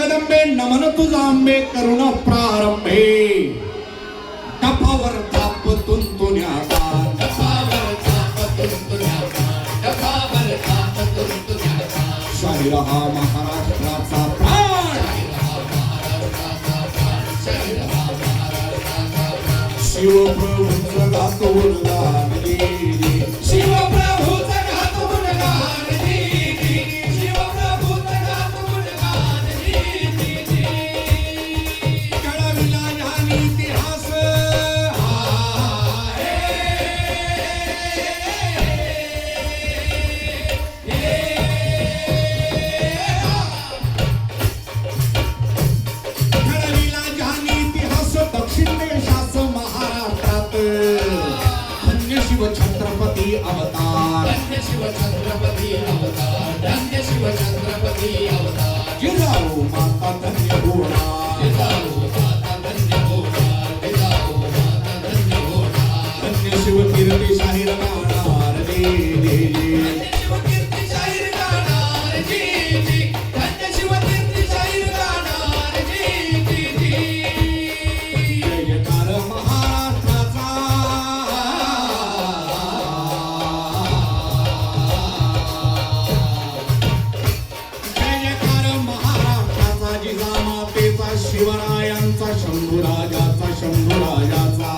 जगदंबे नमन तुझांबे करुण प्रारंभे डफावर थाप तुंतुण्याचा शाहीर हा महाराष्ट्राचा प्राण शिवप्रभूचं गात उरगान शिवप्रभूचं गात उरगान शिवप्रभूचं गात उरगान कळविला ज्ञान इतिहास कळविला ज्ञान इतिहास दक्षिण देशास महाराष्ट्रात धन्य शिव छत्रपती अवतार धन्य शिव छत्रपती अवतार धन्य शिव छत्रपती अवतार जिजाऊ माता धन्य होणार जिजाऊ माता धन्य होणार जिजाऊ माता धन्य होणार धन्य शिव कीर्ती शाहीर गाणार रे धन्य शिव कीर्ती शाहीर गाणार जी जी धन्य शिव कीर्ती शाहीर गाणार जी जी जयकार महाराष्ट्राचा जयकार महाराष्ट्राचा जिजामातेचा शिवरायांचा शंभूराजाचा शंभूराजाचा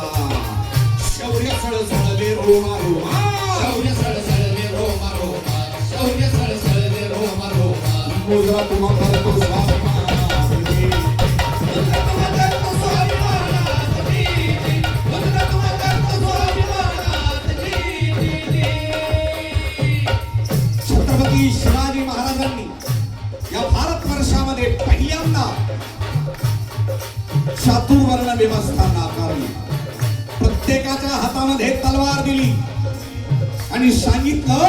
शौर्य सळसळले रोमा रोमा शौर्य सळसळले रोमा रोमा शौर्य सळसळले रोमा रोमा मुद्रा तुम्हा करतो स्वाभिमानात मुद्रा तुम्हा करतो स्वाभिमानात जी मुद्रा तुम्हा करतो स्वाभिमानात जी छत्रपती शिवाजी महाराजांनी या भारतवर्षामध्ये पहिल्यांदा चातुर्वर्ण व्यवस्था नाकारली प्रत्येकाच्या हातामध्ये तलवार दिली आणि सांगितलं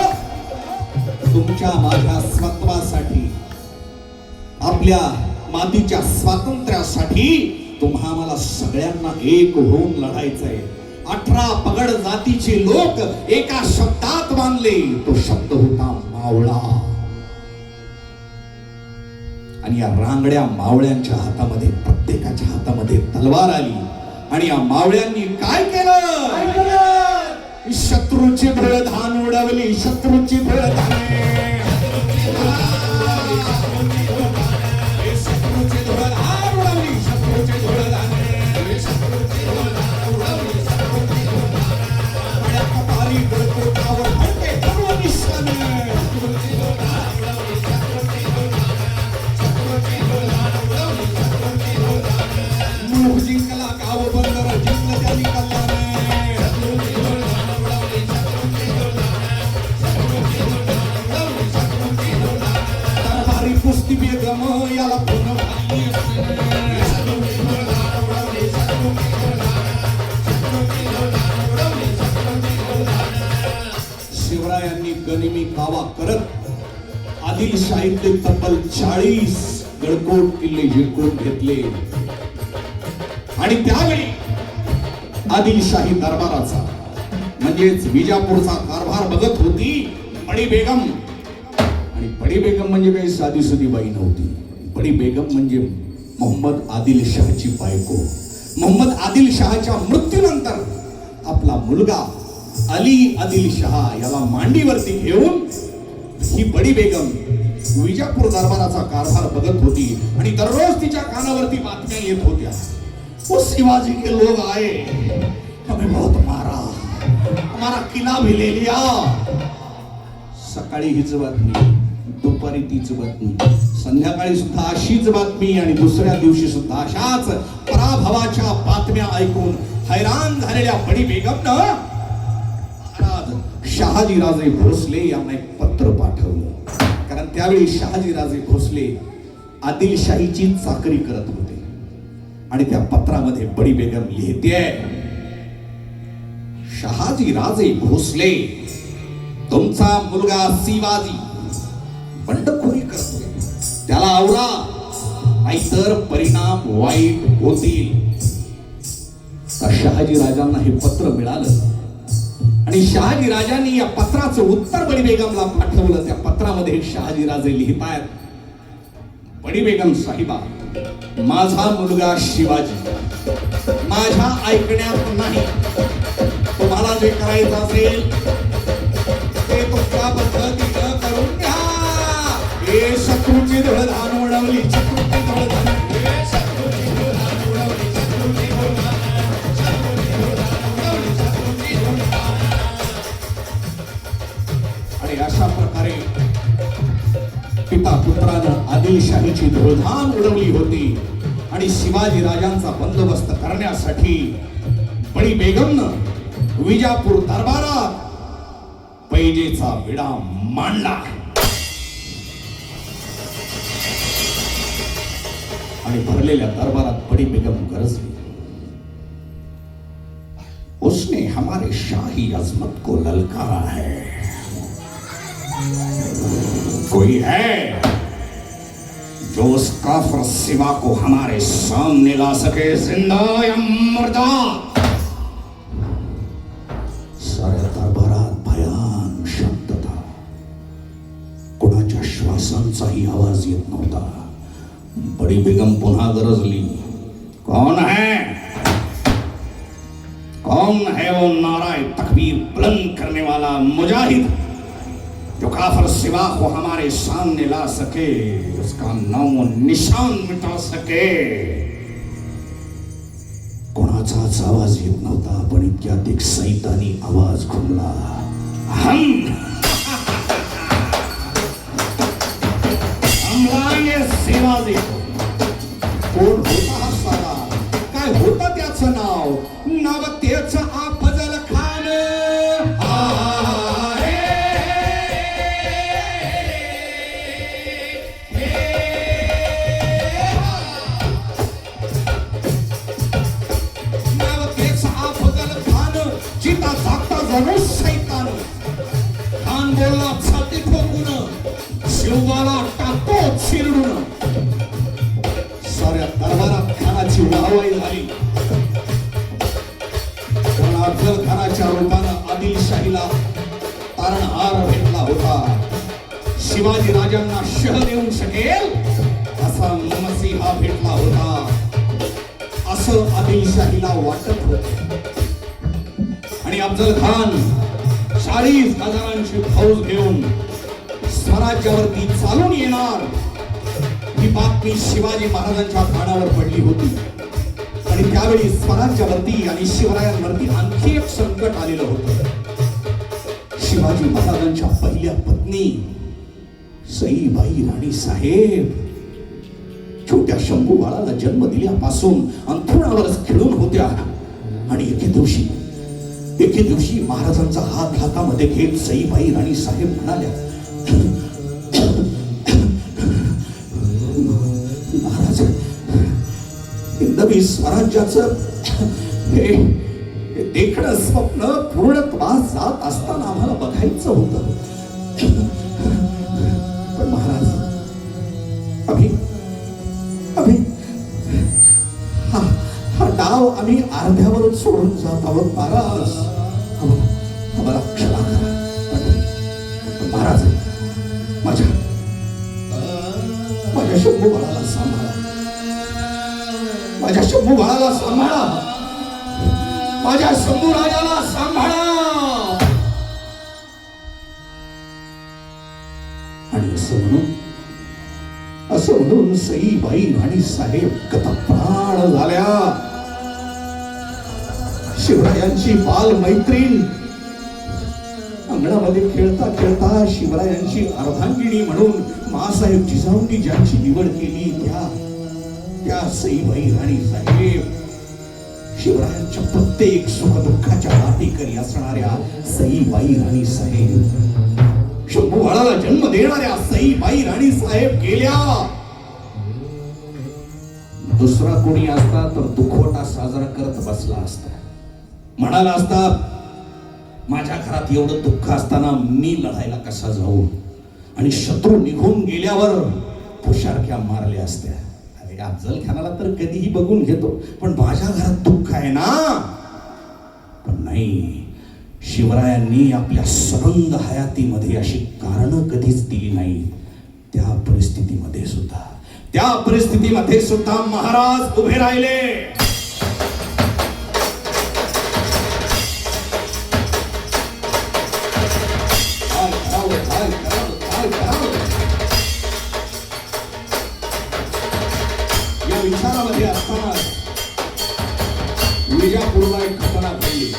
तुमच्या माझ्या स्वत्वासाठी आपल्या मातीच्या स्वातंत्र्यासाठी तुम्हा मला सगळ्यांना एक होऊन लढायचंय 18 पगड जातीचे लोक एका शब्दात बांधले तो शब्द होता मावळा आणि या रांगड्या मावळ्यांच्या हातामध्ये प्रत्येकाच्या हातामध्ये तलवार आली आणि या मावळ्यांनी काय केलं शत्रूची धुळधाण उडवली शत्रूची धुळधाण शत्रूची धुळधाण उडवली शत्रूची धुळधाण कपारी गडकोटावर फडके सर्व निशाण मूळ जिंकला गाव बंदर जिंकलं त्यांनी कल्याण दरबारी कुस्ती बेगम याला पूर्ण शिवरायांनी गनिमी कावा करत आदिलशाहीतले तब्बल 40 गडकोट किल्ले जिंकून घेतले आणि त्यावेळी आदिलशाही दरबाराचा म्हणजेच विजापूरचा कारभार बघत होती बडी बेगम आणि बडी बेगम म्हणजे काही साधी सुधी बाई नव्हती बडी बेगम म्हणजे मोहम्मद आदिलशाहची बायको मोहम्मद आदिलशाहच्या मृत्यूनंतर आपला मुलगा अली आदिलशाह याला मांडीवरती घेऊन ही बडी बेगम विजापूर दरबाराचा कारभार बघत होती आणि दररोज तिच्या कानावरती बातम्या येत होत्या वो शिवाजी के लोग आए हमें बहुत मारा हमारा किला भी ले लिया सकाळी हीच बातमी दुपारी तीच बातमी संध्याकाळी सुद्धा अशीच बातमी आणि दुसऱ्या दिवशी सुद्धा अशाच पराभवाच्या बातम्या ऐकून हैराण झालेल्या बडी बेगमनं महाराज शहाजीराजे भोसले यांना एक पत्र पाठवलं कारण त्यावेळी शहाजीराजे भोसले आदिलशाहीची चाकरी करत होते आणि त्या पत्रामध्ये बडी बेगम लिहिते शहाजीराजे भोसले तुमचा मुलगा शिवाजी बंडखोरी करतोय त्याला आवरा नाहीतर परिणाम वाईट होतील शहाजी राजांना हे पत्र मिळालं आणि शहाजी राजांनी या पत्राचं उत्तर बडी बेगमला पाठवलं त्या पत्रामध्ये शहाजी राजे लिहितायत बडी बेगम साहिबा, माझा मुलगा शिवाजी माझ्या ऐकण्यात नाही. तुम्हाला जे करायचं असेल ते तुमच्या पद्धतीनं करून घ्या. हे शत्रूची धुळधाण उडवली, शत्रूची धुळधाण, हे शत्रूची धुळधाण उडवली, शत्रूची धुळधाण, शत्रूची धुळधाण उडवली, शत्रूची धुळधाण. आणि अशा प्रकारे पिता पुत्रानं आदिलशाहीची धुळधाण उडवली होती. आणि शिवाजी राजांचा बंदोबस्त करण्यासाठी बडी बेगमनं विजापूर दरबारात पैजेचा विडा मांडला. आणि भरलेल्या दरबारात बड़ी बेगम गरजली. उसने हमारे शाही अजमत को ललकारा है. कोई है जो उस काफिर सिवा को हमारे सामने ला सके, जिंदा या मुर्दा? साऱ्या दरबारात भयान शांतता. कोणाच्या श्वासांचाही आवाज येत नव्हता. बड़ी बेगम पुन्हा गरजली. कौन है? कौन है वो नाराए तकबीर बुलंद करने वाला मुजाहिद जो काफिर सिवा को हमारे सामने ला सके, उसका नाम व निशान मिटा सके? कोणाचाच आवाज येत नव्हता. पण इतक्यात एक सैतानी आवाज घुमला. हम लाएंगे शिवाजी को. कोण होता हा सारा? काय होतं त्याचं नाव? नाव त्याचं अफजल खान. नाव त्याचं अफजल खान. जिता जागता जणू सैतान. खान बोलला छाती ठोकून, शिवबाला टाकतो चिरडून. साऱ्या दरबारात खानाची वाहवाही झाली. पण अफजल खानाच्या रूपानं आदिलशाहीला तारणहार भेटला होता. शिवाजी राजांना शह देऊ शकेल असा मसीहा भेटला होता, असं आदिलशाहीला वाटत होतं. आणि अफजल खान 40,000ची फौज घेऊन स्वराज्यावरती चालून येणार ही बातमी शिवाजी महाराजांच्या कानावर पडली होती. आणि त्यावेळी स्वराज्यावरती आणि शिवरायांवरती आणखी एक संकट आलेलं होतं. शिवाजी महाराजांच्या पहिल्या पत्नी सईबाई राणी साहेब छोट्या शंभू बाळाला जन्म दिल्यापासून अंथरुणावरच खेळून होत्या. आणि एके दिवशी महाराजांचा हात हातामध्ये घेत सईबाई राणी साहेब म्हणाल्या, महाराज, हिंदवी स्वराज्याचं हे देखणं स्वप्न पूर्णत्वास जात असताना आम्हाला बघायचं होतं. पण महाराज, हा डाव आम्ही अर्ध्यावरच सोडून जात आहोत महाराज. आम्हाला क्षमा करा. महाराज, माझ्या शंभू बाळाला सांभाळा. माझ्या शंभू बाळाला सांभाळा. माझ्या शंभू राजाला सांभाळा. आणि असं म्हणून सईबाई राणी साहेब गतप्राण झाल्या. शिवरायांची बाल मैत्रीण अंगणामध्ये खेळता खेळता शिवरायांची अर्धांगिनी म्हणून मासाहेब जिजाऊंनी ज्यांची निवड केली त्या सईबाई राणी साहेब, शिवरायांच्या प्रत्येक सुखदुःखाच्या वाटेकरी असणाऱ्या सईबाई राणी साहेब, शंभू बाळाला जन्म देणाऱ्या सईबाई राणी साहेब गेल्या. दुसरा कोणी असता तर दुखवटा साजरा करत बसला असता. म्हणाला असता, माझ्या घरात एवढं दुःख असताना मी लढायला कसा जाऊ, आणि शत्रू निघून गेल्यावर फुशारक्या मारल्या असत्या. अरे अफजल खानाला तर कधीही बघून घेतो, पण माझ्या घरात दुःख आहे ना. पण नाही, शिवरायांनी आपल्या सबंध हयातीमध्ये अशी कारणं कधीच दिली नाही. त्या परिस्थितीमध्ये सुद्धा त्या परिस्थितीमध्ये सुद्धा महाराज उभे राहिले. या विचारामध्ये असताना विजापूरला एक घटना घडली.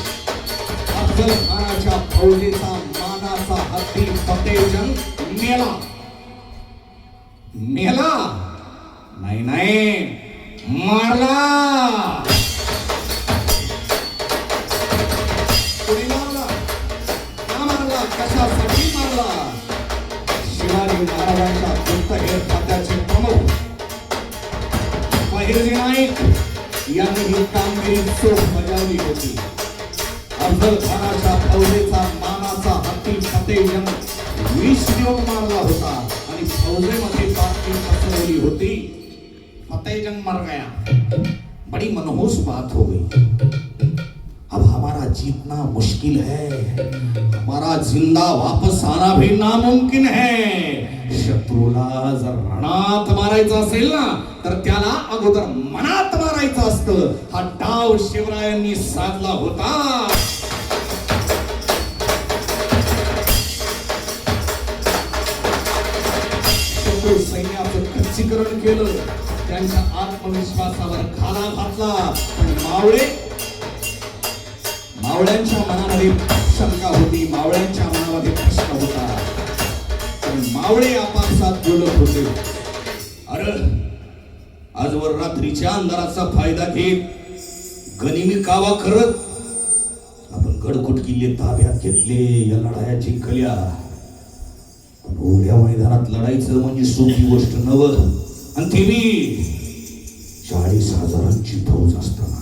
अफजल खानाच्या फौजेचा मानाचा हत्ती फतेजंग मेला. नाही मारला. कोणी मारला? का मारला? कशासाठी मारला? शिवाजी महाराजांच्या गुप्तहेर खात्याचे प्रमुख बहिर्जी नाईक यांनी ही कामगिरी चोख बजावली होती. अफजल खानाच्या फौजेचा मानाचा हत्ती फतेजंग विष देऊन मारला होता आणि फौजेमध्ये बातमी पसरवली होती, फतेजंग मर गया. बड़ी मनहूस बात हो गई. अब हमारा जीतना मुश्किल है, हमारा जिंदा वापस आना भी नामुमकिन है. शत्रूला जर रणात मारायचं असेल ना तर त्याला अगोदर मनात मारायचं असतं. हा डाव शिवरायांनी साधला होता. शत्रू सैन्याचं खच्चीकरण केलं, त्यांच्या आत्मविश्वासावर घाला घातला. पण मावळ्यांच्या मनामध्ये शंका होती, मावळ्यांच्या मनामध्ये प्रश्न होता. पण मावळे आपापसात बोलत होते, अरे आजवर रात्रीच्या अंधाराचा फायदा घेत गनिमी कावा करत आपण गडकोट किल्ले ताब्यात घेतले, या लढाया जिंकल्या. पण उघड्या मैदानात लढायचं म्हणजे सोपी गोष्ट नव्ह. आणि ती बी 40,000ची फौज असताना,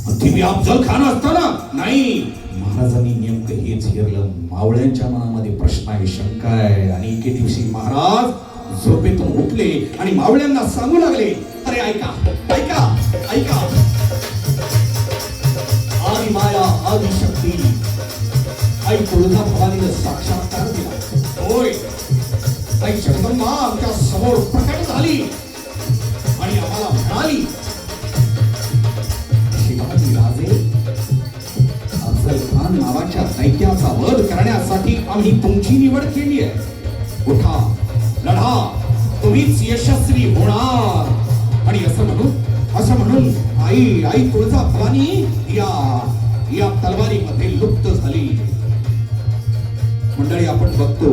आणि ती बी अफजल खान असताना. नाही, महाराजांनी नेमकं हेच हेरलं. मावळ्यांच्या मनामध्ये प्रश्न आहे, शंका आहे. आणि एके दिवशी महाराज झोपेतून उठले आणि मावळ्यांना सांगू लागले, अरे ऐका ऐका ऐका, आदि माया आदि शक्ती आई तुळजा भवानीने साक्षात्कार दिला. होय, आई जगदंबा आमच्या समोर प्रकट झाली आणि आम्हाला म्हणाली, शिवाजी राजे, अफजल खान नावाच्या दैत्याचा वध करण्यासाठी आम्ही तुमची निवड केली आहे. उठा, लढा, तुम्हीच यशस्वी होणार. आणि असं म्हणून आई तुळजा भवानी या तलवारीमध्ये लुप्त झाली. मंडळी, आपण बघतो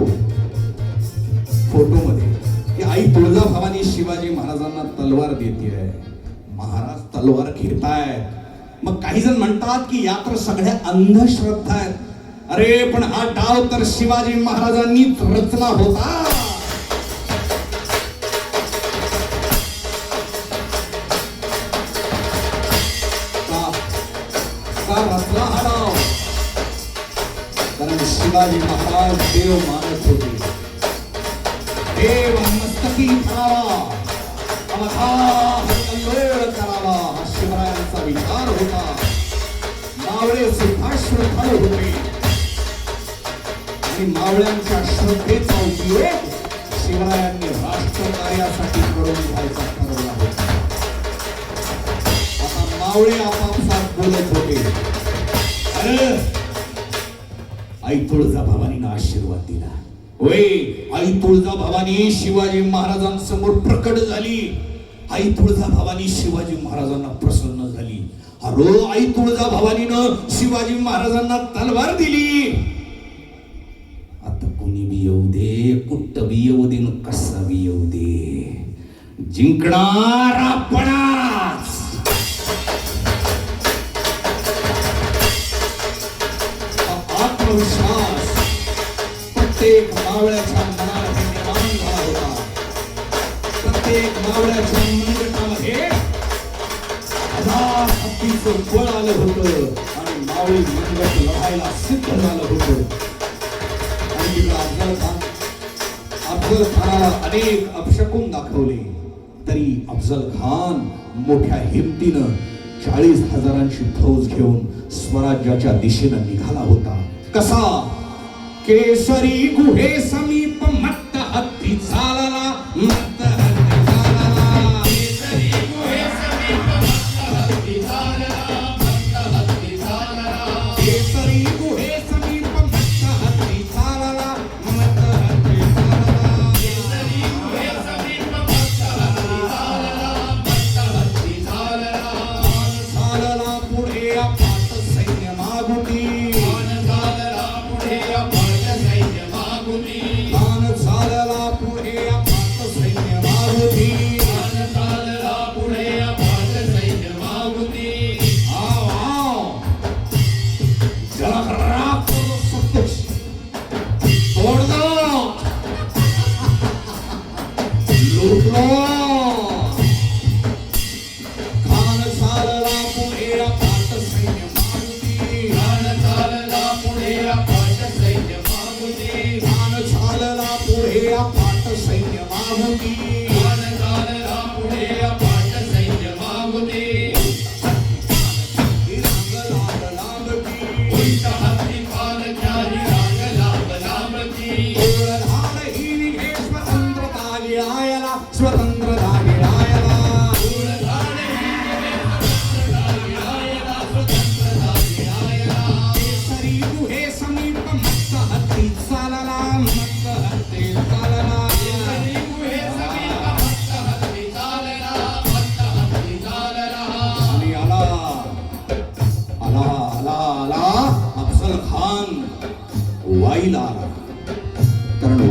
फोटोमध्ये की आई तुळजा भवानी शिवाजी महाराजांना तलवार देते. महाराज तलवार घेतायत. मग काही जण म्हणतात की या तर सगळ्या अंधश्रद्धा आहेत. अरे पण हा डाव तर शिवाजी महाराजांनीच रचला होता. का रचला हा डाव? कारण शिवाजी महाराज देव मानत होते. देव मस्तकी करावा, कल्लोळ करावा हा शिवरायांचा विचार होता. मावळे सुद्धा श्रद्धाळू होते आणि मावळ्यांच्या श्रद्धेचा उपयोग शिवरायांनी राष्ट्रकार्यासाठी करून घ्यायचा ठरवला होता. आता मावळे आपापसात बोलत होते, अरे आई तुळजा भवानीनं आशीर्वाद दिला. होय, आई तुळजा भवानी शिवाजी महाराजांसमोर प्रकट झाली. आई तुळजा भवानी शिवाजी महाराजांना प्रसन्न झाली. अरे आई तुळजा भवानीनं शिवाजी महाराजांना तलवार दिली. आता कोणी बी येऊ दे, कुट्ट बी येऊ दे, कसा बी येऊ दे, जिंकणार आपणच. आत्मविश्वास प्रत्येक मावळ्याच्या मनामध्ये निर्माण झाला होता. प्रत्येक मावळ्याच्या मनगटामध्ये हजार हत्तीचं बळ आलं होतं आणि मावळी मनगट लढायला सिद्ध झालं होतं. आणि तिकडे अफजल खानाला अनेक अपशकून दाखवले तरी अफजल खान मोठ्या हिमतीनं 40,000ची फौज घेऊन स्वराज्याच्या दिशेनं निघाला होता. कसा? केसरी गुहे समीप मत्त हत्ती चालला, मत्त हत्ती चालला.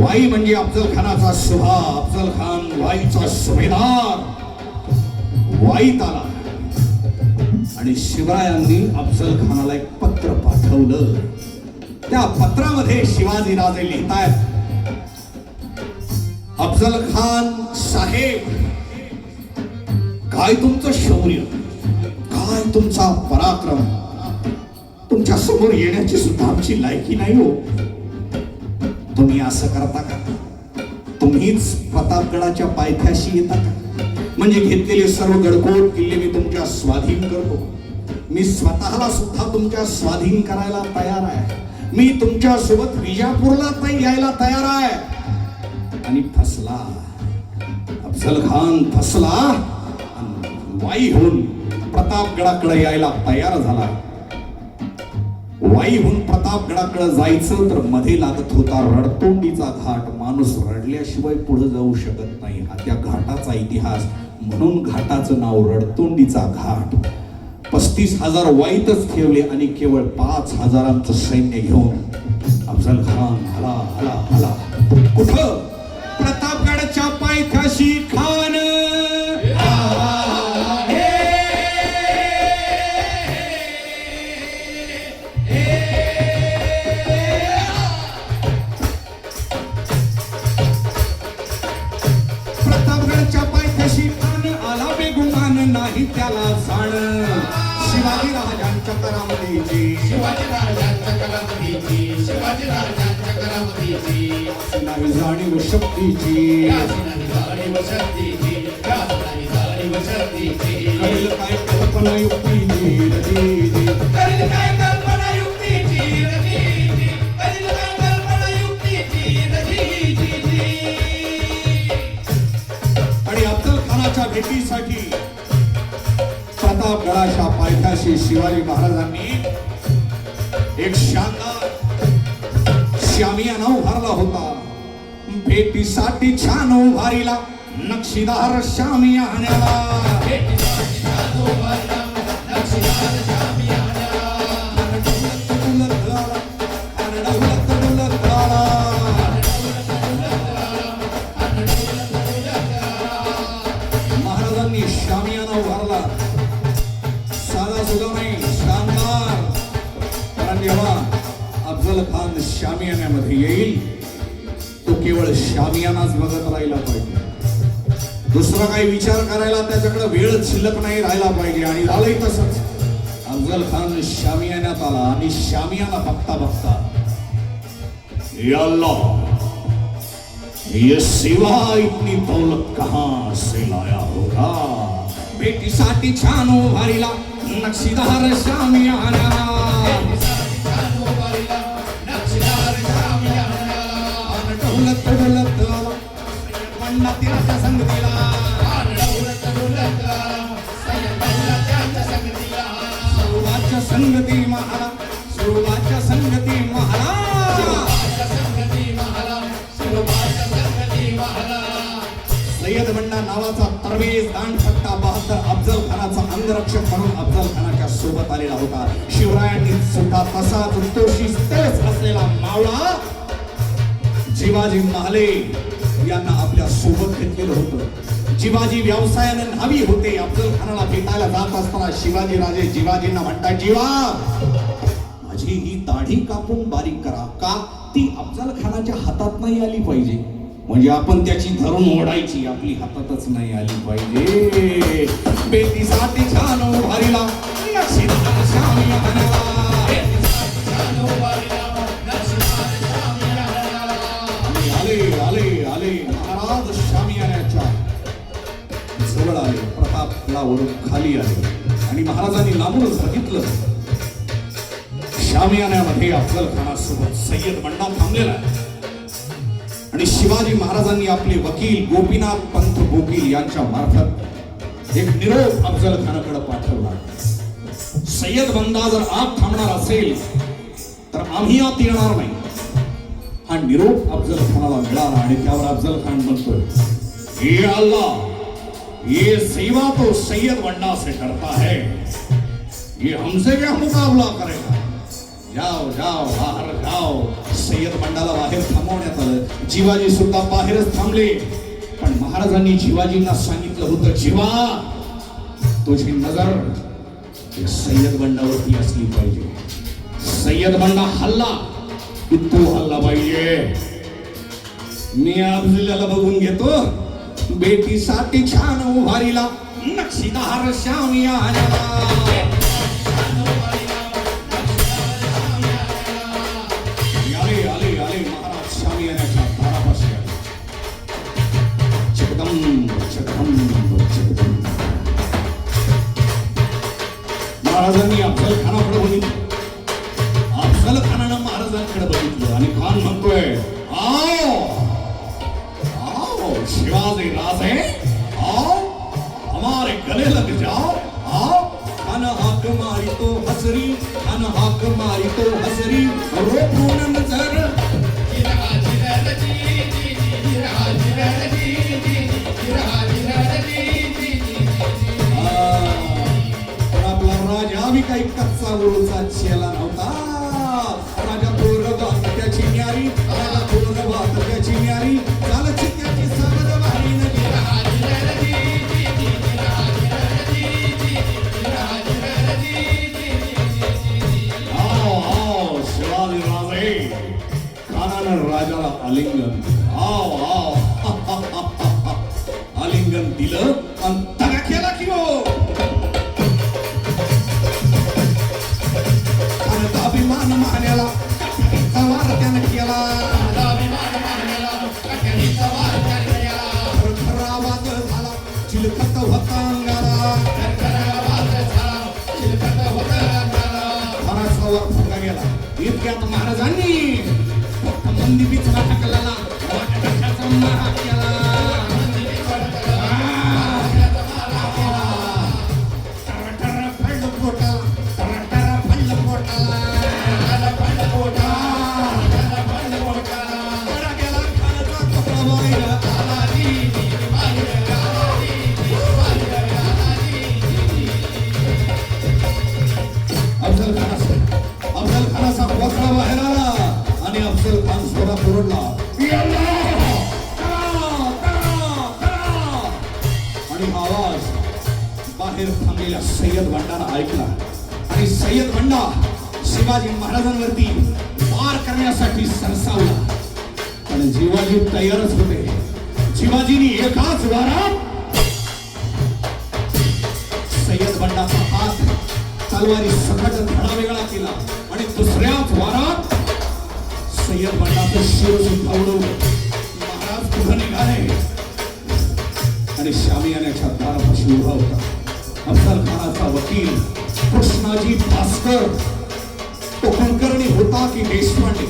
वाई म्हणजे अफजल खानाचा सुभा. अफजल खान वाईचा सुभेदार. वाईत आला आणि शिवरायांनी अफजल खानाला एक पत्र पाठवलं. त्या पत्रामध्ये शिवाजीराजे लिहितायत, अफजल खान साहेब, काय तुमचं शौर्य, काय तुमचा पराक्रम, तुमच्या समोर येण्याची सुद्धा आमची लायकी नाही हो. तुम्ही असं करता का? तुम्हीच प्रतापगडाच्या पायथ्याशी येता का? म्हणजे घेतलेले सर्व गडकोट किल्ले मी तुमच्या स्वाधीन करतो. मी स्वतःला सुद्धा तुमच्या स्वाधीन करायला तयार आहे. मी तुमच्या सोबत विजापूरला यायला तयार आहे. आणि फसला अफजल खान, फसला. वाईहून प्रतापगडाकडे यायला तयार झाला. वाईहून प्रतापगडाकडे जायचं तर मध्ये लागत होता रडतोंडीचा घाट. माणूस रडल्याशिवाय पुढे जाऊ शकत नाही, हा त्या घाटाचा इतिहास. म्हणून घाटाचं नाव रडतोंडीचा घाट. 35,000 वाईतच ठेवले आणि केवळ 5,000 सैन्य घेऊन अफजल खान हला हला हला. कुठं? प्रतापगडच्या पायथ्याशी. खान प्रतापगडच्या पायथ्याशी खान आला बेगुमान, नाही त्याला जाण. शिवाजी राजांच्या करामतीची, शिवाजी राजांच्या करामतीची, शिवाजी राजांच्या करामतीची, नाही जाणीव शक्तीची, याची नाही जाणीव शक्तीची, याची नाही जाणीव शक्तीची. कळेल काय कल्पना युक्तीची रतीची. करील काय कल्पना युक्तीची रतीची, करील काय कल्पना युक्तीची रतीची. आणि अफजल खानाच्या भेटीसाठी प्रतापगडाच्या पायथ्याशी शिवाजी महाराजांनी एक शानदार शामियाना उभारला होता. भेटीसाठी छान उभारीला नक्षीदार शामियान्याला. भेटीसाठी छान उभारला नक्षीदार शामियाना. महाराजांनी शामियाना उभारला. साधा सुद्धा नाही, शानदार. कारण जेव्हा अफजल खान शामियान्यामध्ये येईल तो केवळ शामियानाच बघत राहिला पाहिजे. दुसरा काही विचार करायला त्याच्याकडे वेळ शिल्लक नाही राहिला पाहिजे. आणि झालंय तसंच. अफजल खान शामियान्यात आला आणि शामियाना बघता बघता, या अल्लाह, ये सिवा इतनी दौलत कहां से लाया होगा. भेटीसाठी छान उभारीला नक्षीदार शामियाना. डौलत डौलत बंडा तिराच्या संगतीला. सुरुवातच्या संगती महारा, सुरुवातच्या संगती महारा. सय्यद बंडा नावाचा तरवेज दांडखट्टा बहादर अफजल खानाचा अंगरक्षक म्हणून अफजल खानाच्या सोबत आलेला होता. शिवरायांनी सुद्धा तसाच तोशीस तेच असलेला मावळा जिवाजी महाले यांना आपल्या सोबत घेतलेलं होतं. जिवाजी व्यवसायाने न्हावी होते. अफजल खानाला भेटायला जात असताना शिवाजी राजे जिवाजींना म्हणतात, जीवा, माझी ही दाढी कापून बारीक करा. का? ती अफजल खानाच्या हातात नाही आली पाहिजे. म्हणजे आपण त्याची धरून ओढायची, आपली हातातच नाही आली पाहिजे. बेटीसाठी छान उभारीला नक्षीदार शामियाना. आले आले महाराज शामियान्याच्या जवळ आले. प्रतापगडावरून खाली आले आणि महाराजांनी लांबूनच बघितलं. शामियान्यामध्ये अफजल खानासोबत सय्यद बंडा थांबलेला आहे. आणि शिवाजी महाराजांनी आपले वकील गोपीनाथ पंत गोकील यांच्या मार्फत एक निरोप अफजल खानाकडे पाठवला. सय्यद बंडा जर आत थांबणार असेल तर आम्ही आत येणार नाही. हा निरोप अफजल खानाला मिळाला आणि त्यावर अफजल खान म्हणतोय, ये अल्लाह, ये सेवा तो सैयद बंडा से करता है, ये हमसे क्या मुकाबला करेगा. जाओ जाओ बाहेर जाओ. सय्यद बंडाला बाहेर थांबवण्यात आलं. जिवाजी सुद्धा बाहेरच थांबले. पण महाराजांनी जिवाजींना सांगितलं होतं, जीवा तुझी नजर सय्यद बंडावरती असली पाहिजे. सय्यद बंडा हल्ला की तू हल्ला पाहिजे. मी अफजलाला बघून घेतो. बेटीसाठी छान उभारीला नक्षीदार शामियाना. आले आले आले महाराज शामियानाच्या दारापाशी आले. जगदंब जगदंब जगदंब. महाराजांनी अफजल खानाकडे बघितलं. अफजल खानानं महाराजांकडे बघितलं आणि खान म्हणतोय, आओ आओ शिवाजी राजे, आओ हमारे गले लग जाओ. आओ. खान हाक मारी तो हसरी, खान हाक मारी तो हसरी, रोकून नजर. आपला राजा बी काही कच्चा गुरुचा चेला नव्हता. राजा पूर्ण त्याची न्यारी, राजा पूर्ण त्याची न्यारी. झालं चित्याची समज भारी नदी. शिवाजी राजे खानानं राजाला आलिंगन, आओ आओ आलिंगन दिलं आणि तगा केला की हो. अभिमान मान्याला सवार त्यानं केला. खरावाद झाला चिलखत होता अंगाला. सवार फुगा गेला. इतक्यात महाराजांनी फक्त मंदी बिचरा टाकला. मारा केला. अफजल खानाचा वक्र बाहेर आला आणि अफजल खान स्वरा पुरडला आणि आवाज बाहेर थांबलेल्या सय्यद बंडाला ऐकला. आणि सय्यद बंडा शिवाजी महाराजांवरती वार करण्यासाठी सरसावला. पण जिवाजी तयारच होते. जिवाजींनी एकाच वारात सय्यद बंडाचा हात तलवारी सकट धडा वेगळा केला आणि दुसऱ्याच वारात सय्यद बंडाचं शिर सुद्धा उडवलं. महाराज पुढे निघाले आणि शामियानाच्या दारापाशी उभा होता अफजल खानाचा वकील कृष्णाजी भास्कर. तो कुलकर्णी होता की देशपांडे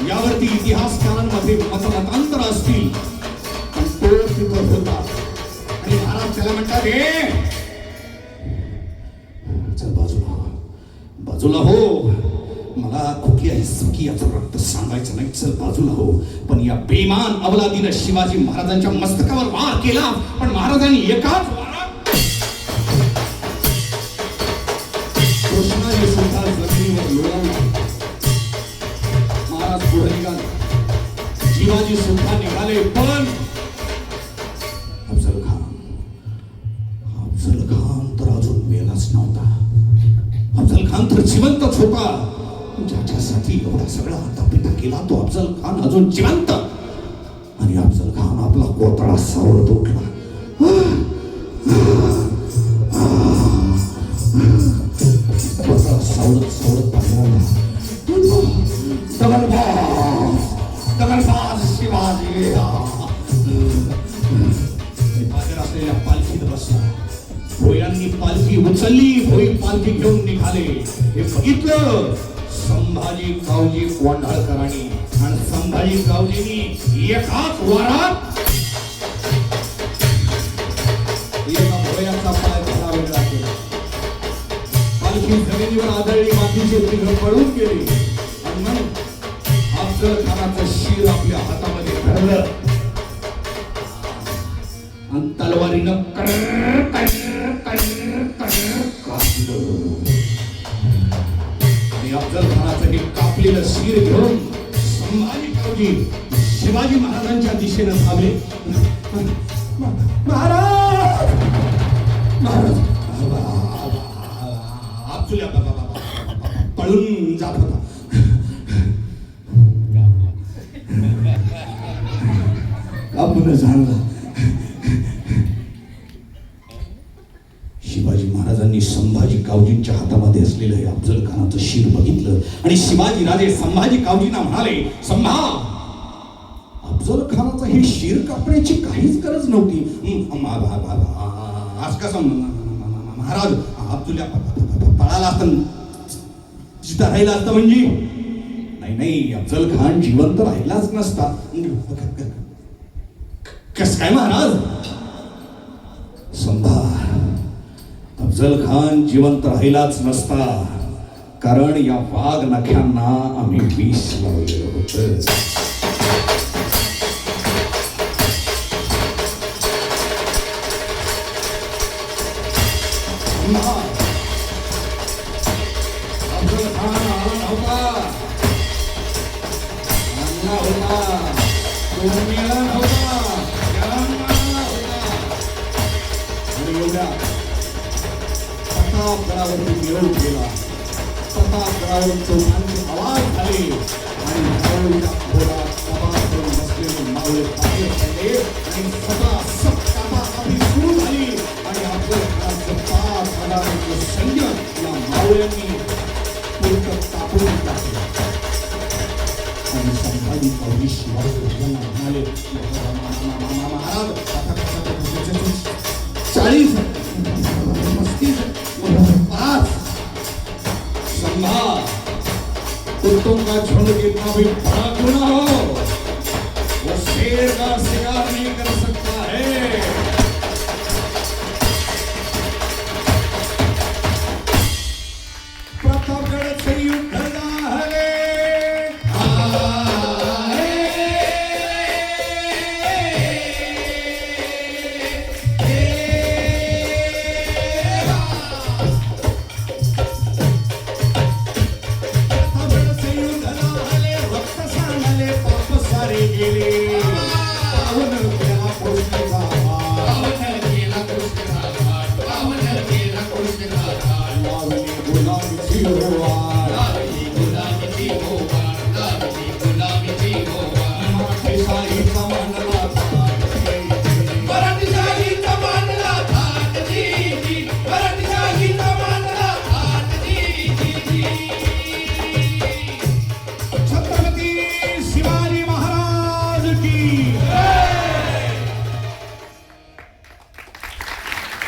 यावरती इतिहासकारांमध्ये मतमतांतर असतील, पण तो तिथं होता. आणि महाराज त्याला म्हणतात, चल बाजूला हो. मला खुकी आहे सुकी याचं रक्त सांगायचं नाही. चल बाजूला हो. पण या बेईमान अवलादीनं शिवाजी महाराजांच्या मस्तकावर वार केला. पण महाराजांनी एकाच वारात कृष्णाजी सुद्धा जमिनीवर लोळवला. महाराज पुढे निघाले. शिवाजी सुद्धा निघाले. पण अफजल खान तर अजून मेलाच नव्हता. अफजल खान तर जिवंतच होता. ज्याच्यासाठी एवढा सगळा हटापिटा केला तो अफजल खान अजून जिवंत. आणि अफजल खान आपला कोतळा सावरत उठला. सावरत पाहिला. दगलबाज शिवाजी बाहेर असलेल्या पालखीत बसला. भोयांनी पालखी उचलली. भोई पालखी घेऊन निघाले. हे बघितलं संभाजी गावजी कोंढाळकरांनी. आणि संभाजी गावजींनी एकाच वारात एका भोयाचा पाय थोडा वेगळा केला. पालखी जमिनीवर आदळली. मातीचे तिघ पळून गेले. आणि मग अफजल खानाचं शिर आपल्या हातामध्ये धरलं आणि तलवारीनं कापलं. आणि अफजल खानाचं हे कापलेलं शिर घेऊन संभाजी कावजी शिवाजी महाराजांच्या दिशेनं धावले. महाराज महाराज अफजल पळून जात होता. आपण जाणला शिवाजी महाराजांनी संभाजी कावजींच्या हातामध्ये असलेलं हे अफजल खानाचं शिर बघितलं आणि शिवाजी राजे संभाजी कावजींना म्हणाले, अफजल खानाचं हे शिर कापण्याची काहीच गरज नव्हती. आज कसं महाराज अफजल पळाला असता जिथं राहिला असता म्हणजे नाही अफजल खान जिवंत राहिलाच नसता. कस काय महाराज? अफजल खान जिवंत राहिलाच नसता कारण या वाघ नख्यांना आम्ही विष लावलेलं होतं. अफजल खान आला नव्हता, तो मेला नव्हता, प्रतापगडावरती मिरवून गेला. प्रतापगडावर चौघांचे आवाज झाले आणि हळूच्या घोडात सभा करून बसलेले मावळे पाहिले पडले आणि सभा आपली सुरू झाली आणि आपलं पाच हजारांचं सैन्य या मावळ्यांनी पुरतं तापून टाकलं. आणि संभाजी कावजी शिवाजी महाराजांना म्हणाले, महाराज आता 40 35 संभा कुत्तों का झुंड कितना भी बड़ा क्यों ना हो, वो शेर का